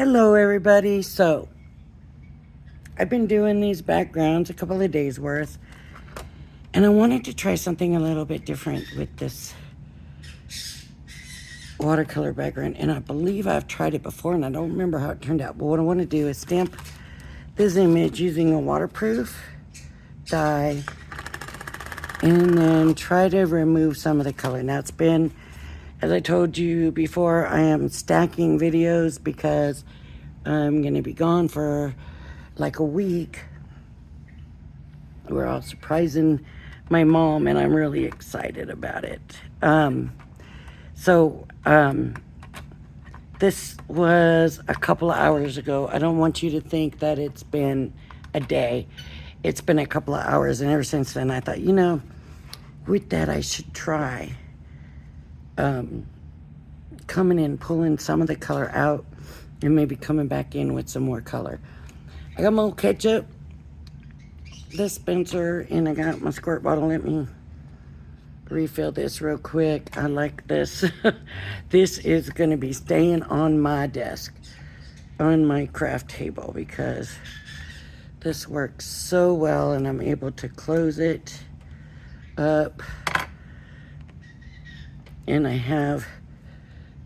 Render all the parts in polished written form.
Hello everybody. So I've been doing these backgrounds a couple of days worth, and I wanted to try something a little bit different with this watercolor background, and I believe I've tried it before and I don't remember how it turned out. But what I want to do is stamp this image using a waterproof dye and then try to remove some of the color. Now it's been, as I told you before, I am stacking videos because I'm going to be gone for like a week. We're all surprising my mom, and I'm really excited about it. This was a couple of hours ago. I don't want you to think that it's been a day. It's been a couple of hours, and ever since then I thought, with that I should try coming in, pulling some of the color out, and maybe coming back in with some more color. I got my old ketchup dispenser, and I got my squirt bottle. Let me refill this real quick. I like this. This is going to be staying on my desk, on my craft table, because this works so well, and I'm able to close it up, and I have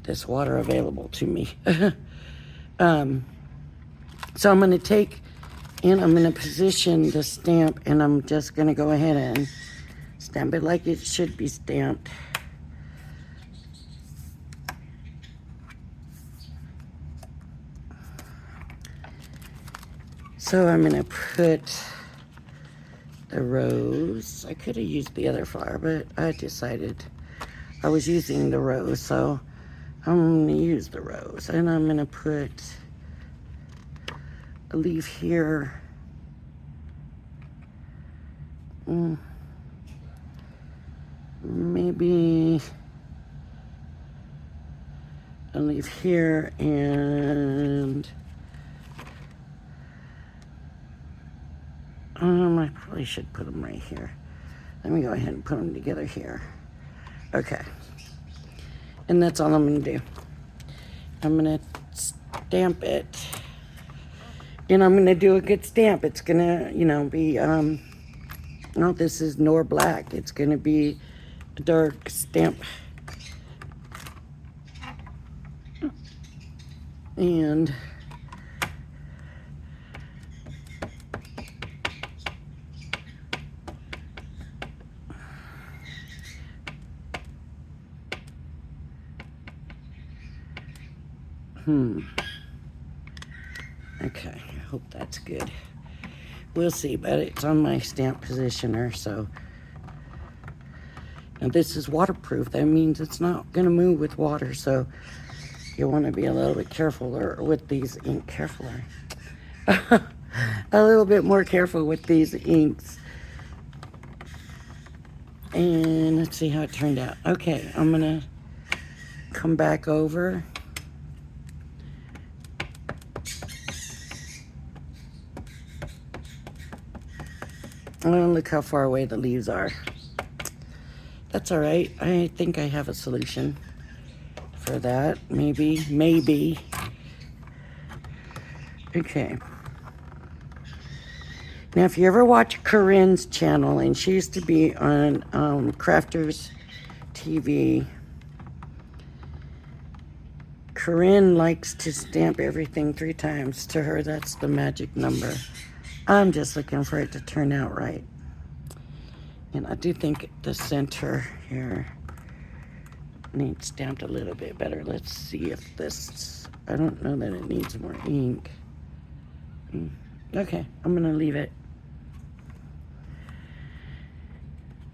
this water available to me. So I'm going to take, and I'm going to position the stamp, and I'm just going to go ahead and stamp it like it should be stamped. So I'm going to put the rose. I could have used the other flower, but I decided I was using the rose, so I'm going to use the rose. And I'm going to put a leaf here. Maybe a leaf here, and I probably should put them right here. Let me go ahead and put them together here. Okay. And that's all I'm going to do. I'm going to stamp it. And I'm going to do a good stamp. It's going to, be, no, this is nor black. It's going to be a dark stamp. And okay, I hope that's good. We'll see, but it's on my stamp positioner, so. Now this is waterproof. That means it's not going to move with water, so you want to be a little bit careful with these ink. A little bit more careful with these inks. And let's see how it turned out. Okay, I'm going to come back over. Oh, look how far away the leaves are. That's all right. I think I have a solution for that. Maybe. Okay. Now, if you ever watch Corinne's channel, and she used to be on Crafters TV, Corinne likes to stamp everything 3 times. To her, that's the magic number. I'm just looking for it to turn out right. And I do think the center here needs stamped a little bit better. Let's see if this, I don't know that it needs more ink. Okay, I'm going to leave it.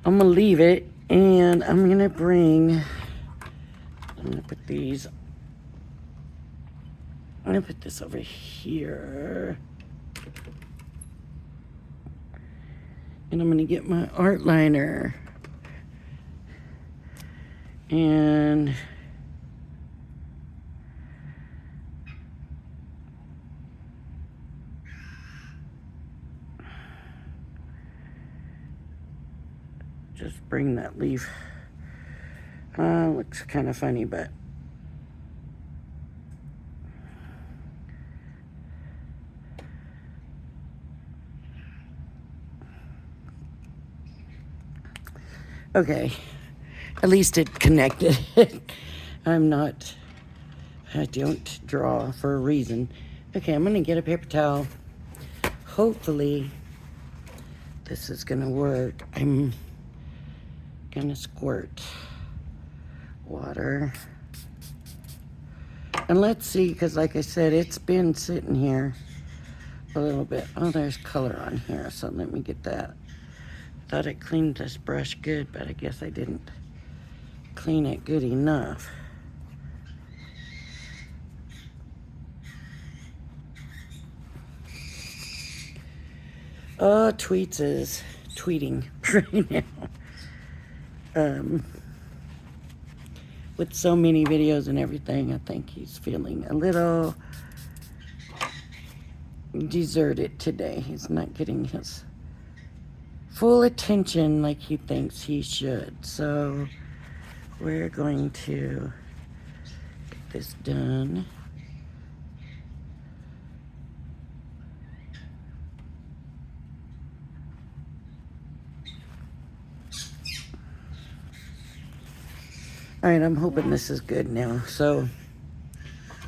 I'm going to leave it, and I'm going to put these, I'm going to put this over here. And I'm going to get my art liner. And just bring that leaf. Looks kind of funny, but Okay, at least it connected. I don't draw for a reason. Okay, I'm gonna get a paper towel. Hopefully this is gonna work. I'm gonna squirt water. And let's see, because like I said, it's been sitting here a little bit. Oh, there's color on here, so let me get that. Thought I cleaned this brush good, but I guess I didn't clean it good enough. Oh, Tweets is tweeting right now. With so many videos and everything, I think he's feeling a little deserted today. He's not getting his full attention like he thinks he should. So we're going to get this done. All right, I'm hoping this is good now. So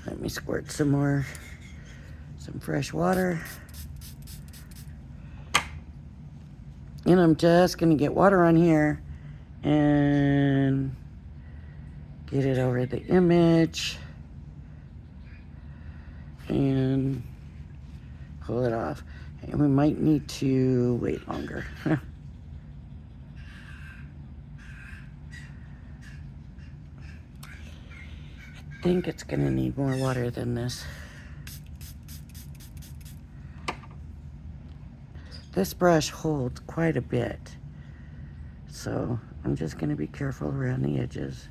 let me squirt some fresh water. And I'm just gonna get water on here and get it over the image and pull it off. And we might need to wait longer. I think it's gonna need more water than this. This brush holds quite a bit, so I'm just gonna be careful around the edges.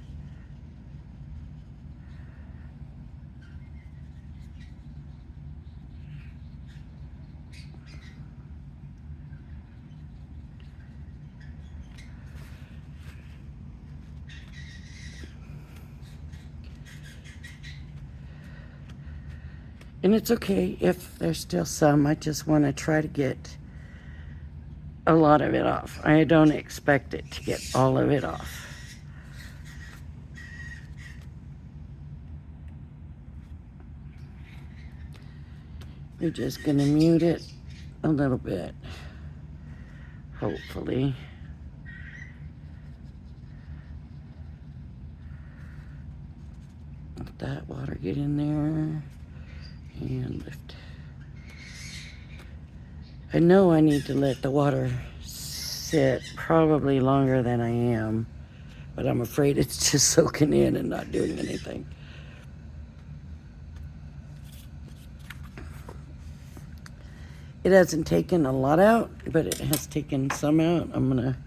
And it's okay if there's still some. I just want to try to get a lot of it off. I don't expect it to get all of it off. We're just going to mute it a little bit, hopefully. Let that water get in there and lift. I know I need to let the water sit probably longer than I am, but I'm afraid it's just soaking in and not doing anything. It hasn't taken a lot out, but it has taken some out. I'm gonna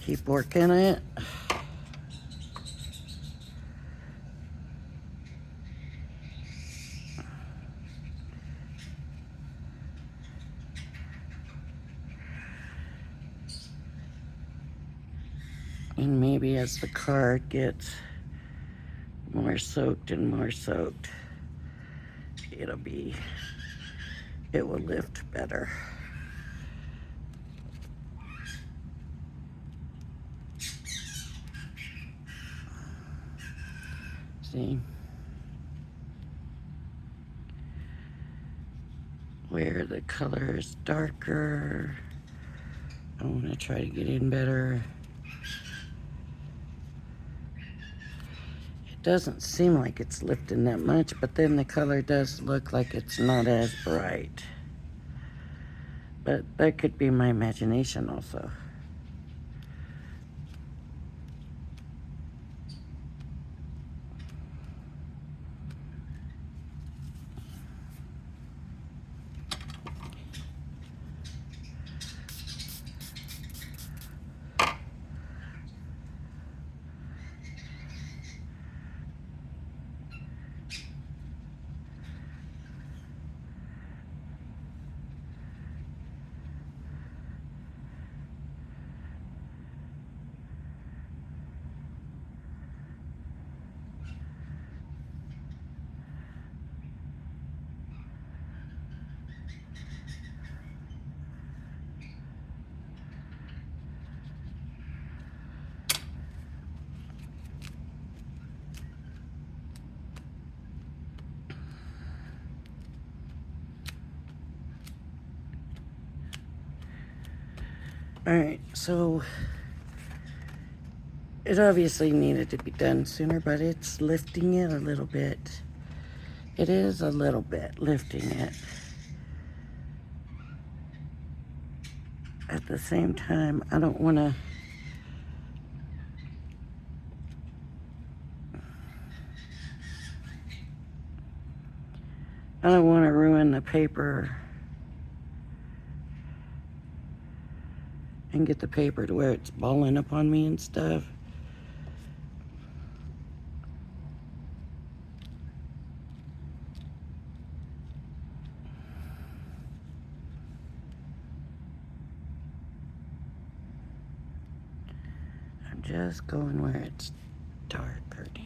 keep working it. And maybe as the card gets more soaked and more soaked, it will lift better. See? Where the color is darker, I want to try to get in better. It doesn't seem like it's lifting that much, but then the color does look like it's not as bright. But that could be my imagination also. Alright, so it obviously needed to be done sooner, but it's lifting it a little bit. It is a little bit lifting it. At the same time, I don't want to ruin the paper and get the paper to where it's balling up on me and stuff. I'm just going where it's darker now.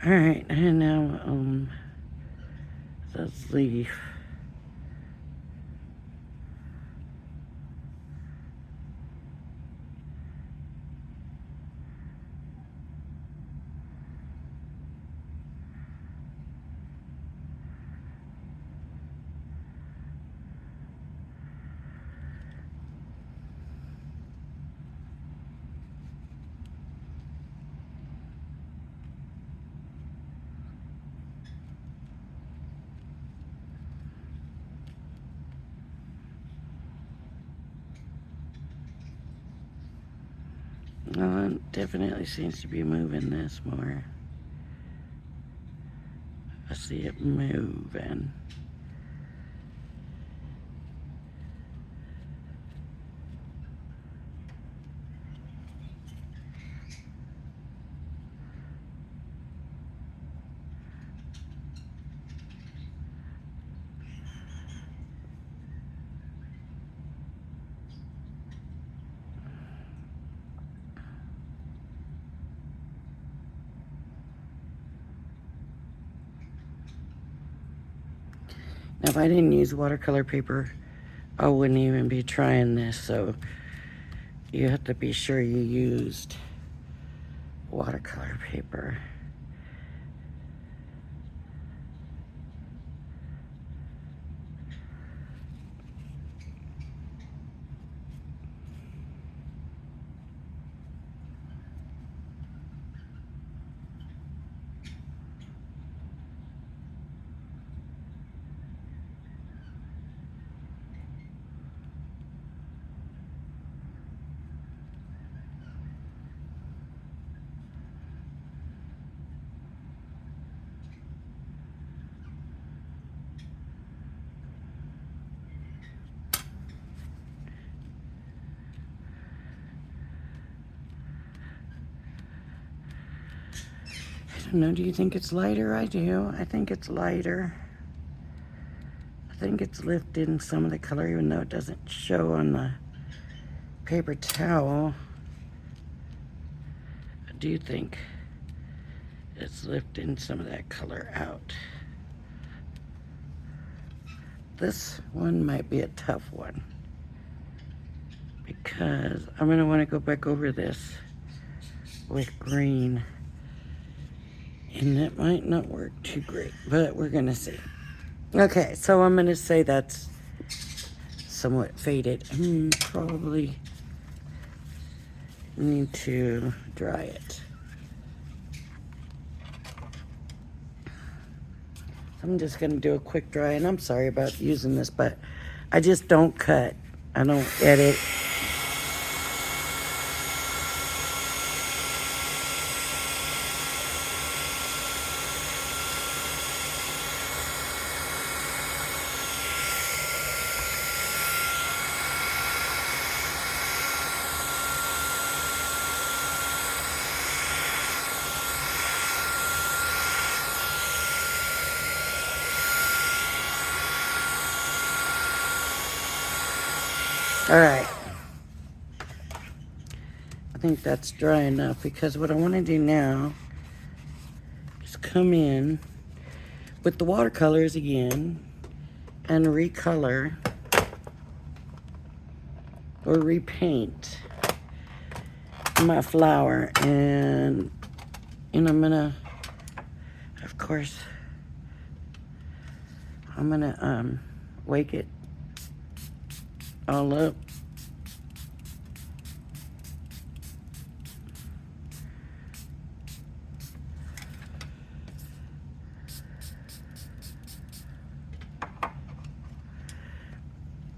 Alright, and now, this leaf. Well, it definitely seems to be moving this more. I see it moving. Now, if I didn't use watercolor paper, I wouldn't even be trying this, so you have to be sure you used watercolor paper. I don't know, do you think it's lighter? I do. I think it's lighter. I think it's lifting some of the color, even though it doesn't show on the paper towel. I do think it's lifting some of that color out. This one might be a tough one because I'm going to want to go back over this with green. And that might not work too great, but we're going to see. Okay, so I'm going to say that's somewhat faded. Probably need to dry it. I'm just going to do a quick dry, and I'm sorry about using this, but I just don't cut. I don't edit. All right. I think that's dry enough because what I want to do now is come in with the watercolors again and recolor or repaint my flower, and I'm Of course, I'm gonna wake it all up.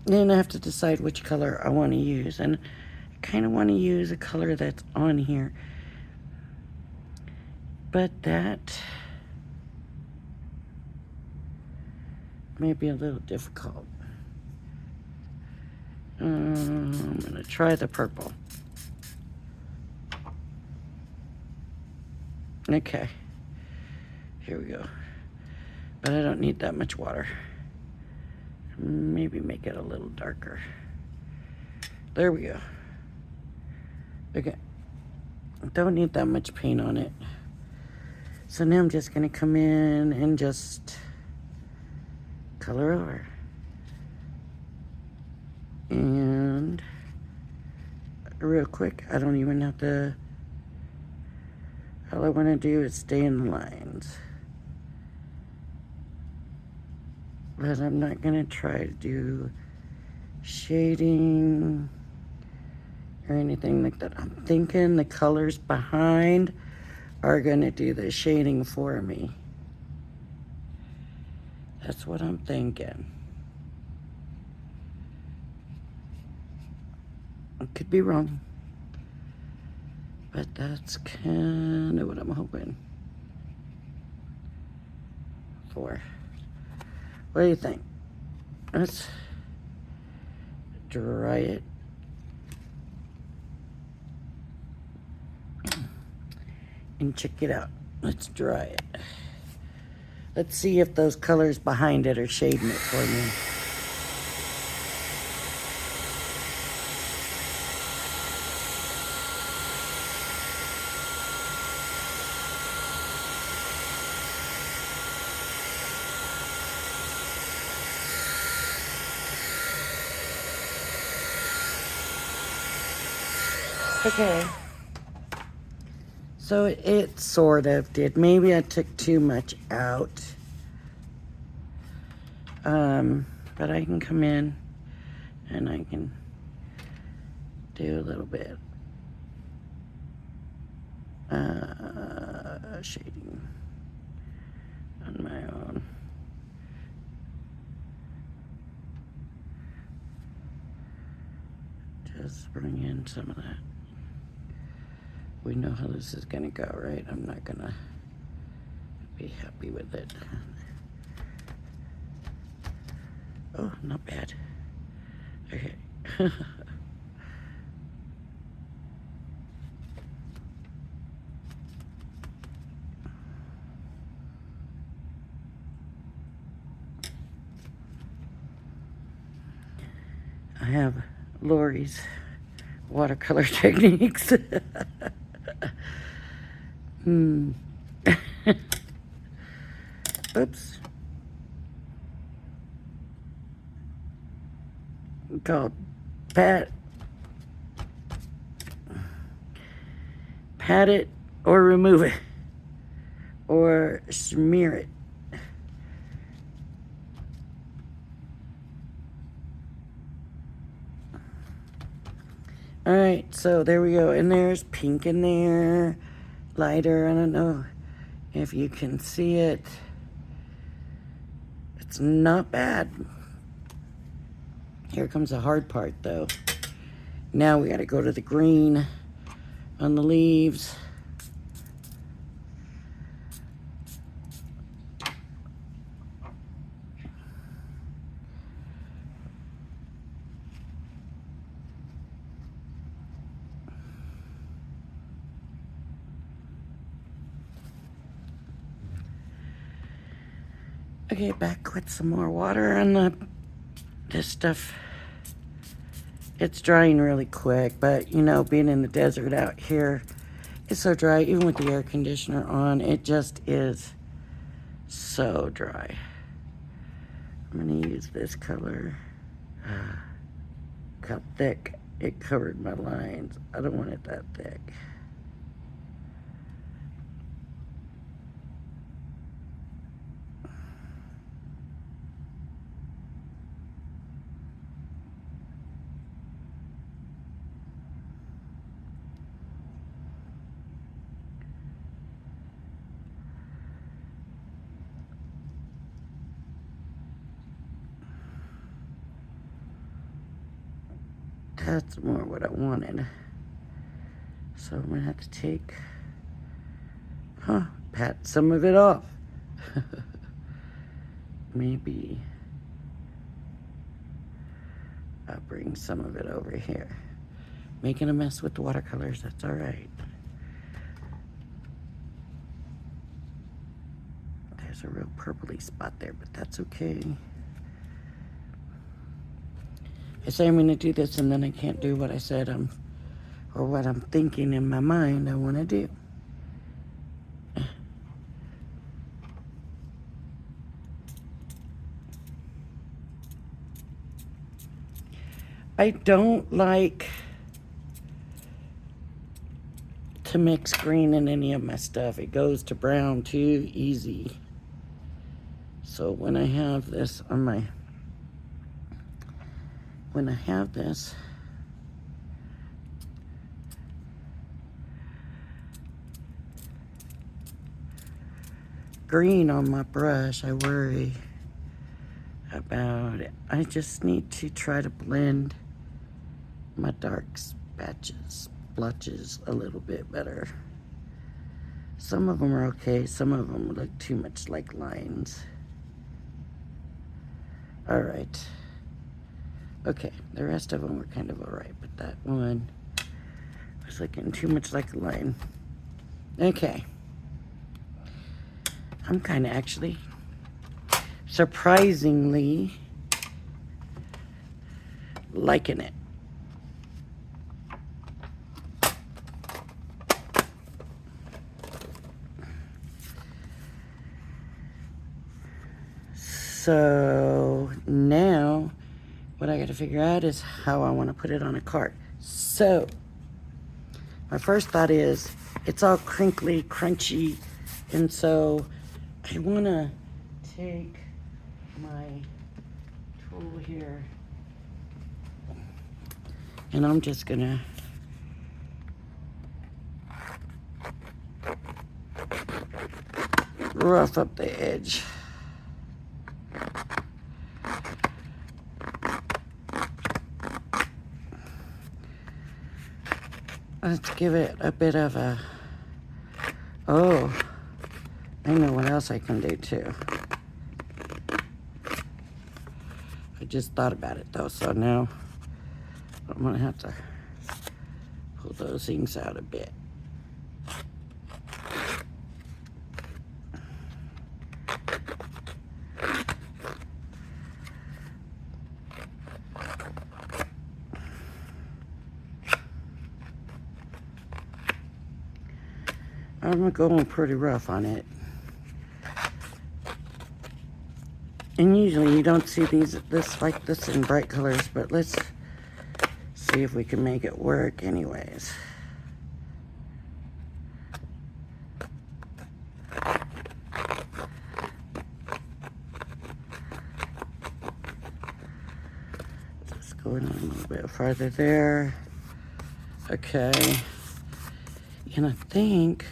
Then I have to decide which color I want to use, and I kind of want to use a color that's on here, but that may be a little difficult. I'm gonna try the purple. Okay, here we go. But I don't need that much water. Maybe make it a little darker. There we go. Okay, don't need that much paint on it. So now I'm just gonna come in and just color over. And real quick, I don't even have to, all I wanna do is stay in the lines. But I'm not gonna try to do shading or anything like that. I'm thinking the colors behind are gonna do the shading for me. That's what I'm thinking. I could be wrong, but that's kind of what I'm hoping for. What do you think? Let's dry it. And check it out. Let's dry it. Let's see if those colors behind it are shading it for me. Okay. So it sort of did. Maybe I took too much out. But I can come in and I can do a little bit shading on my own. Just bring in some of that. We know how this is gonna go, right? I'm not gonna be happy with it. Oh, not bad. Okay. I have Lori's watercolor techniques. Oops. Called pat it or remove it or smear it. All right, so there we go. And there's pink in there, lighter. I don't know if you can see it. It's not bad. Here comes the hard part, though. Now we got to go to the green on the leaves. Okay, back with some more water on this stuff. It's drying really quick, but you know, being in the desert out here, it's so dry. Even with the air conditioner on, it just is so dry. I'm gonna use this color. Look how thick it covered my lines. I don't want it that thick. That's more what I wanted. So I'm gonna have to take, pat some of it off. Maybe I'll bring some of it over here. Making a mess with the watercolors, that's all right. There's a real purpley spot there, but that's okay. I say I'm gonna do this and then I can't do what I said or what I'm thinking in my mind I wanna do. I don't like to mix green in any of my stuff. It goes to brown too easy. So when I have this on my, green on my brush, I worry about it. I just need to try to blend my darks, blotches a little bit better. Some of them are okay, some of them look too much like lines. All right. Okay, the rest of them were kind of all right, but that one was looking too much like a line. Okay. I'm kind of actually surprisingly liking it. So now what I got to figure out is how I want to put it on a card. So my first thought is it's all crinkly, crunchy, and so I want to take my tool here and I'm just gonna rough up the edge. Let's give it a bit of a, oh, I know what else I can do too. I just thought about it though, so now I'm gonna have to pull those things out a bit. I'm going pretty rough on it. And usually you don't see this like this in bright colors, but let's see if we can make it work anyways. Just going a little bit farther there. Okay. And I think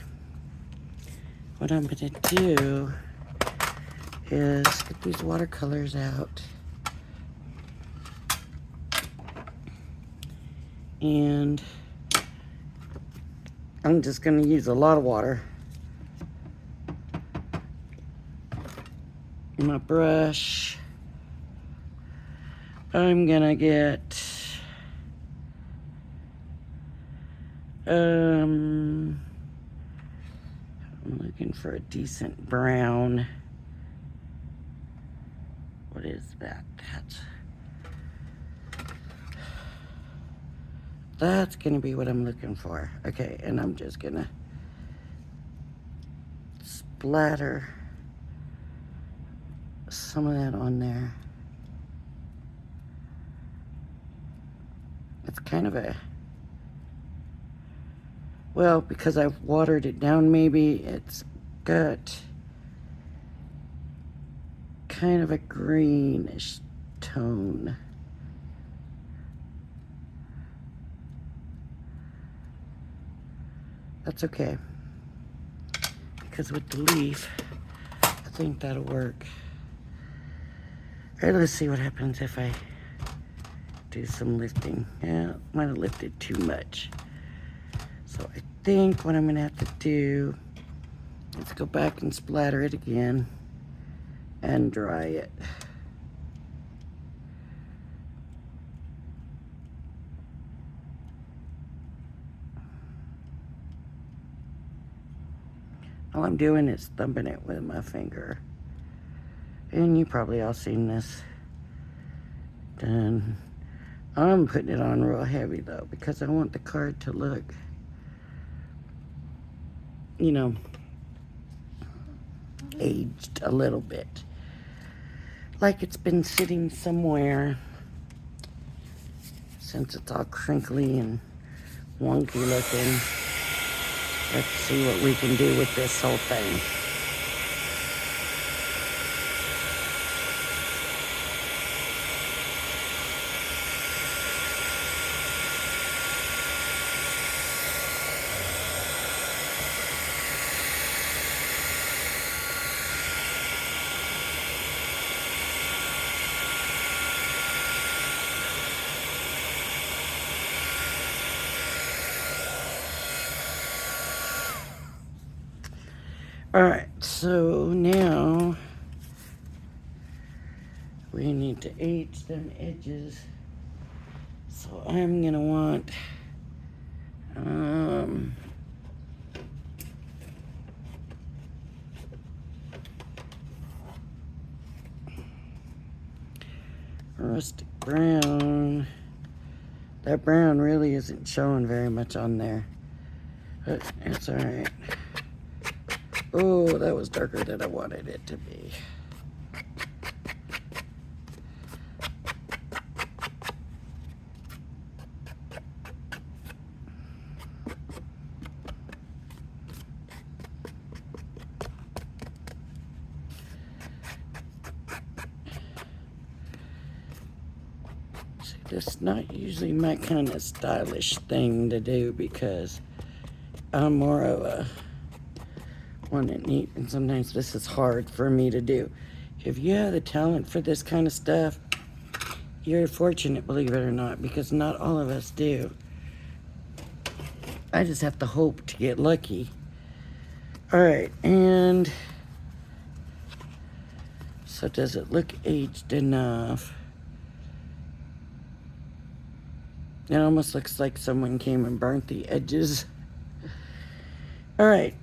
what I'm gonna do is get these watercolors out. And I'm just gonna use a lot of water. My brush, I'm gonna get, I'm looking for a decent brown. What is that? That's gonna be what I'm looking for. Okay, and I'm just gonna splatter some of that on there. It's kind of a, well, because I've watered it down, maybe it's got kind of a greenish tone. That's okay, because with the leaf, I think that'll work. All right, let's see what happens if I do some lifting. Yeah, might have lifted too much. So I think what I'm gonna have to do is go back and splatter it again and dry it. All I'm doing is thumping it with my finger. And you probably all seen this. Done. I'm putting it on real heavy though because I want the card to look, you know, aged a little bit. Like it's been sitting somewhere since it's all crinkly and wonky looking. Let's see what we can do with this whole thing. All right, so now we need to age them edges. So I'm gonna want rustic brown. That brown really isn't showing very much on there, but it's all right. Oh, that was darker than I wanted it to be. See, this is not usually my kind of stylish thing to do because I'm more of a want it neat, and sometimes this is hard for me to do. If you have the talent for this kind of stuff, you're fortunate, believe it or not, because not all of us do. I just have to hope to get lucky. All right, and so does it look aged enough? It almost looks like someone came and burnt the edges. All right.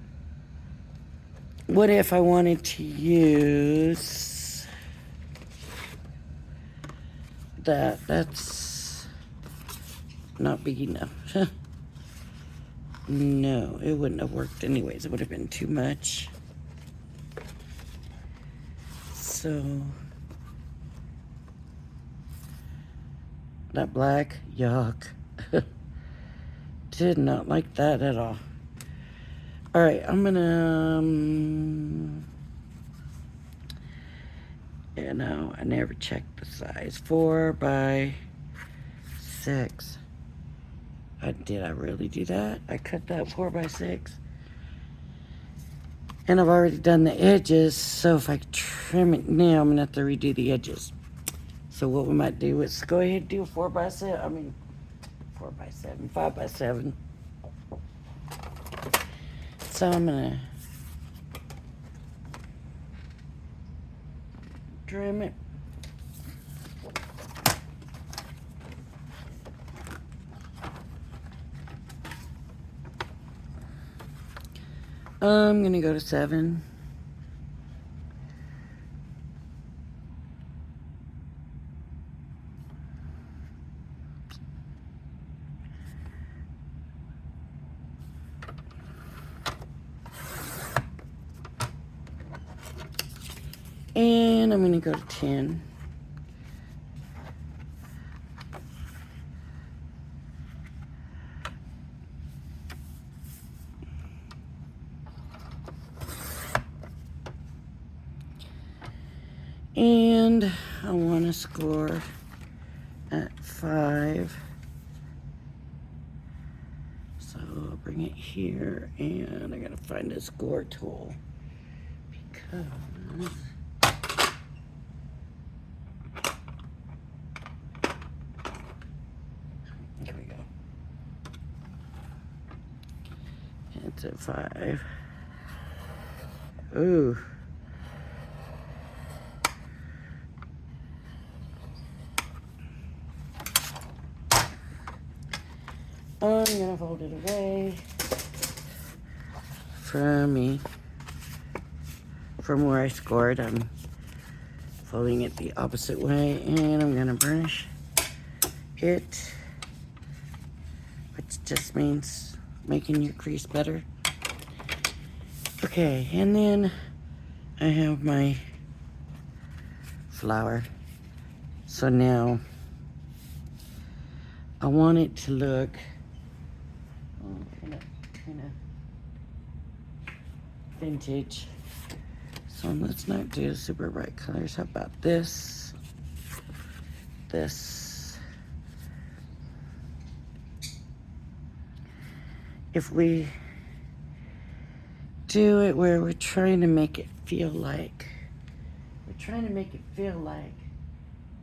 What if I wanted to use that? That's not big enough. No, it wouldn't have worked anyways. It would have been too much. So, that black, yuck. Did not like that at all. All right, I'm gonna, you know, I never checked the size. 4 by 6. Did I really do that? I cut that 4 by 6. And I've already done the edges, so if I trim it now, I'm gonna have to redo the edges. So what we might do is go ahead and do a 4 by 7, 4 by 7, 5 by 7. So I'm gonna trim it. I'm gonna go to 7. And I'm gonna go to 10. And I want to score at 5. So I'll bring it here, and I gotta find a score tool because It's at 5. Ooh. I'm gonna fold it away from me, from where I scored. I'm folding it the opposite way, and I'm gonna burnish it, which just means making your crease better. Okay, and then I have my flower. So now I want it to look kind of vintage. So let's not do super bright colors. How about this? This. If we do it where we're trying to make it feel like,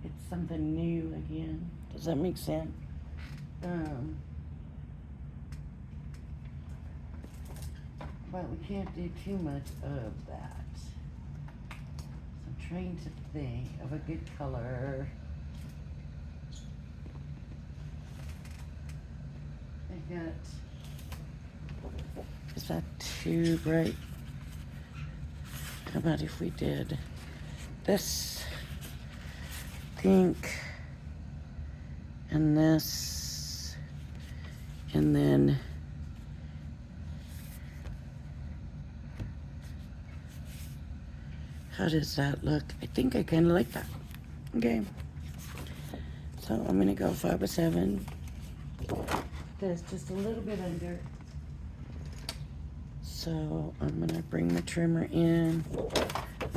it's something new again. Does that make sense? But we can't do too much of that. So I'm trying to think of a good color. Is that too bright? How about if we did this pink and this, and then how does that look? I think I kind of like that. Okay. So I'm going to go 5 by 7. There's just a little bit under. So I'm going to bring the trimmer in.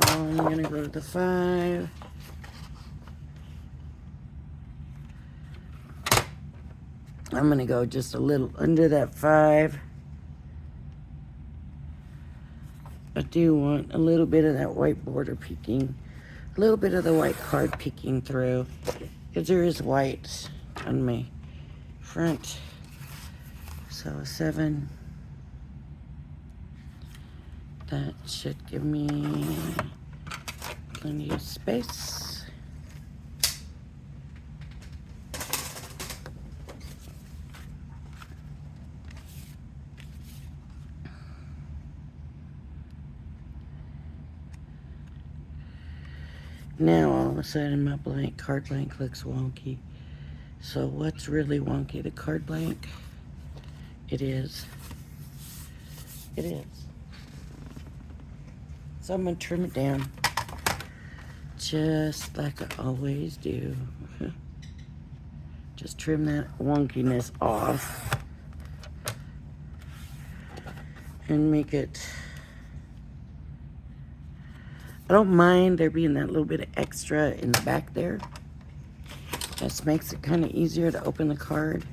I'm going to go to the 5. I'm going to go just a little under that 5. I do want a little bit of that white border peeking, a little bit of the white card peeking through, because there is white on my front. So 7. That should give me plenty of space. Now all of a sudden my card blank looks wonky. So what's really wonky? The card blank? It is. It is. So I'm gonna trim it down. Just like I always do. Just trim that wonkiness off. And make it, I don't mind there being that little bit of extra in the back there. This makes it kind of easier to open the card.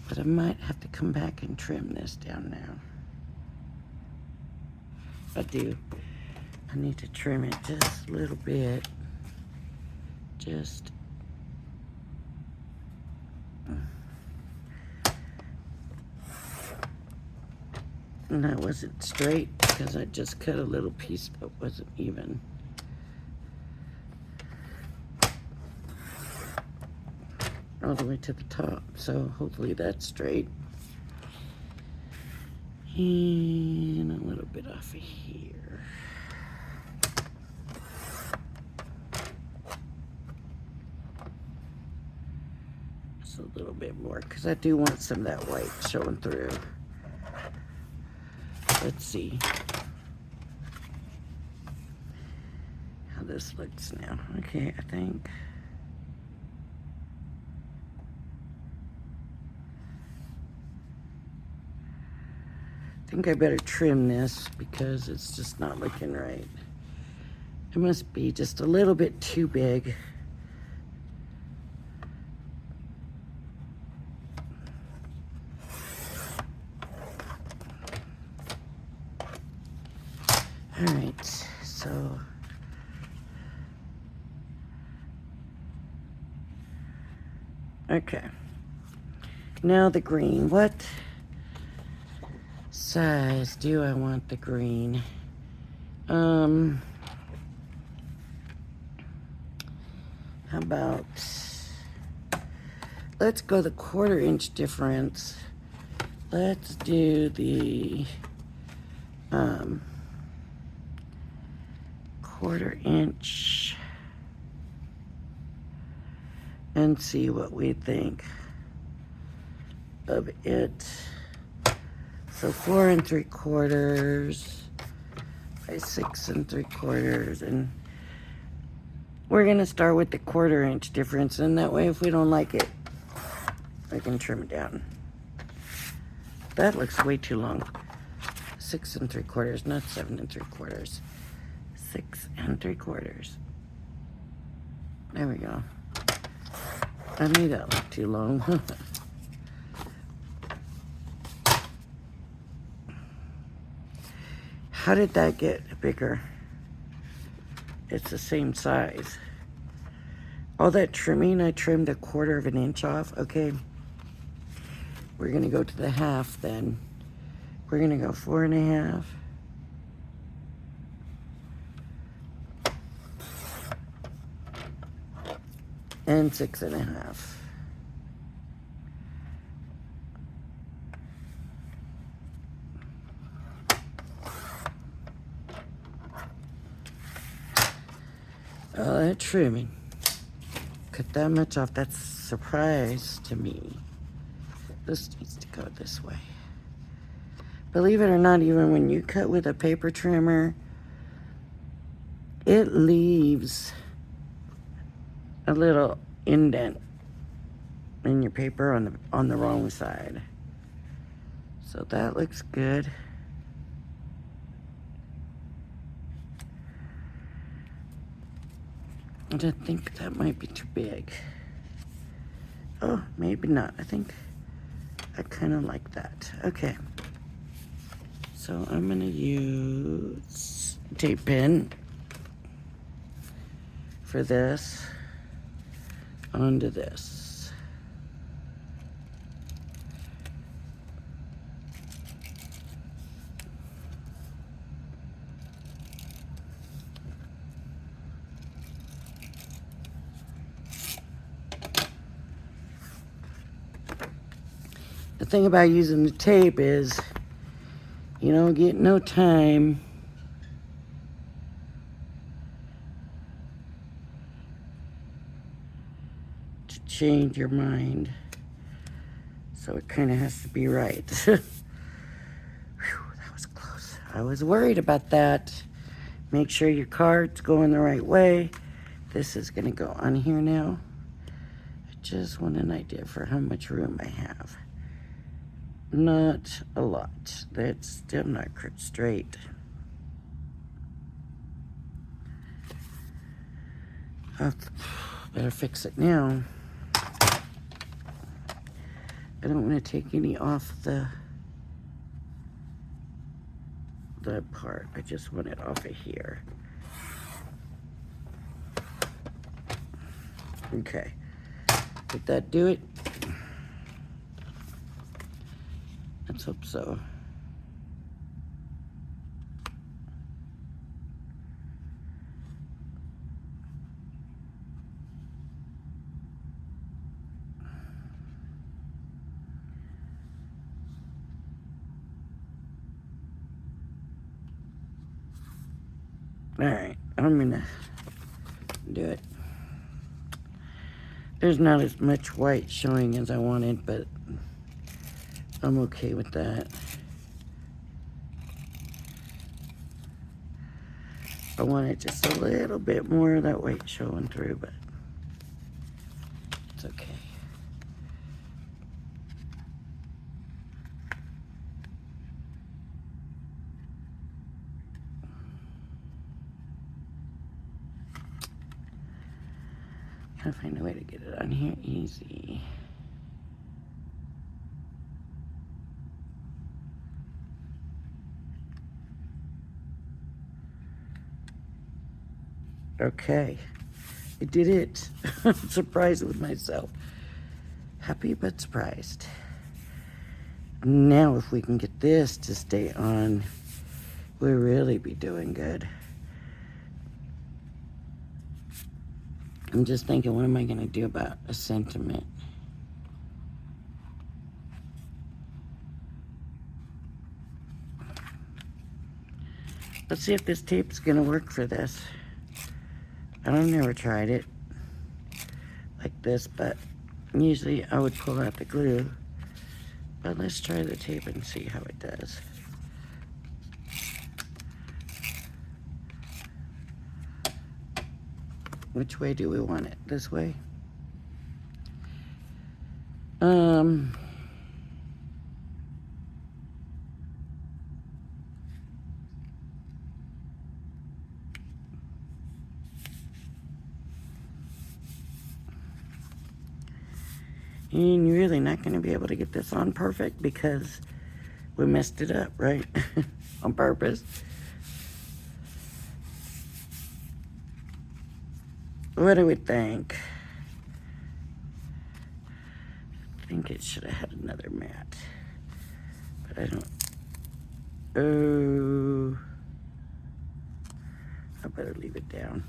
But I might have to come back and trim this down now. I do. I need to trim it just a little bit. Just. And that wasn't straight because I just cut a little piece that wasn't even. All the way to the top. So hopefully that's straight. And a little bit off of here. Just a little bit more because I do want some of that white showing through. Let's see how this looks now. Okay, I think I better trim this because it's just not looking right. It must be just a little bit too big. All right, so okay. Now the green. size do I want the green? How about, let's go the 1/4 inch difference. Let's do the 1/4 inch and see what we think of it. So 4 3/4 by 6 3/4, and we're gonna start with the 1/4 inch difference, and that way if we don't like it, I can trim it down. That looks way too long. 6 3/4, not 7 3/4. 6 3/4. There we go. I made that look too long. How did that get bigger? It's the same size. All that trimming, I trimmed 1/4 inch off. Okay. We're gonna go to the half then. We're gonna go 4 1/2. And 6 1/2. Oh, that trimming. Cut that much off. That's a surprise to me. This needs to go this way. Believe it or not, even when you cut with a paper trimmer, it leaves a little indent in your paper on the wrong side. So that looks good. I think that might be too big. Oh, maybe not. I think I kind of like that. Okay. So I'm going to use tape pen for this onto this. The thing about using the tape is you don't get no time to change your mind. So it kind of has to be right. Whew, that was close. I was worried about that. Make sure your card's going the right way. This is going to go on here now. I just want an idea for how much room I have. Not a lot. That's still not straight. Better fix it now. I don't want to take any off the part. I just want it off of here. Okay. Did that do it? Let's hope so. All right, I'm gonna do it. There's not as much white showing as I wanted, but I'm okay with that. I wanted just a little bit more of that white showing through, but it's okay. Gotta find a way to get it on here easy. Okay, I did it. I'm surprised with myself. Happy but surprised. Now if we can get this to stay on, we'll really be doing good. I'm just thinking, what am I going to do about a sentiment? Let's see if this tape's going to work for this. I've never tried it like this, but usually I would pull out the glue. But let's try the tape and see how it does. Which way do we want it? This way? And you're really not going to be able to get this on perfect because we messed it up, right? On purpose. What do we think? I think it should have had another mat. But I don't... Oh... I better leave it down.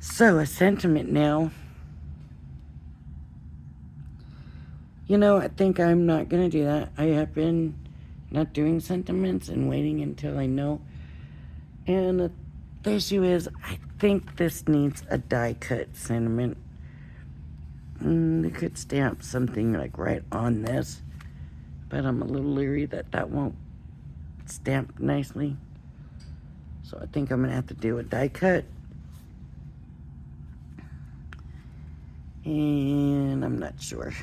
So, a sentiment now. You know, I think I'm not going to do that. I have been not doing sentiments and waiting until I know. And the issue is, I think this needs a die cut sentiment. They could stamp something like right on this. But I'm a little leery that that won't stamp nicely. So I think I'm going to have to do a die cut. And I'm not sure.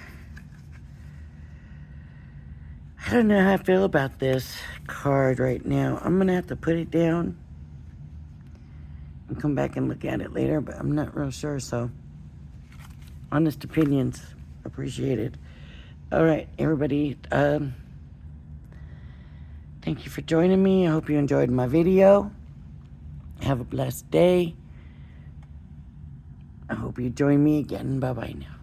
I don't know how I feel about this card right now. I'm going to have to put it down and come back and look at it later, but I'm not real sure, so honest opinions appreciated. All right, everybody, thank you for joining me. I hope you enjoyed my video. Have a blessed day. I hope you join me again. Bye-bye now.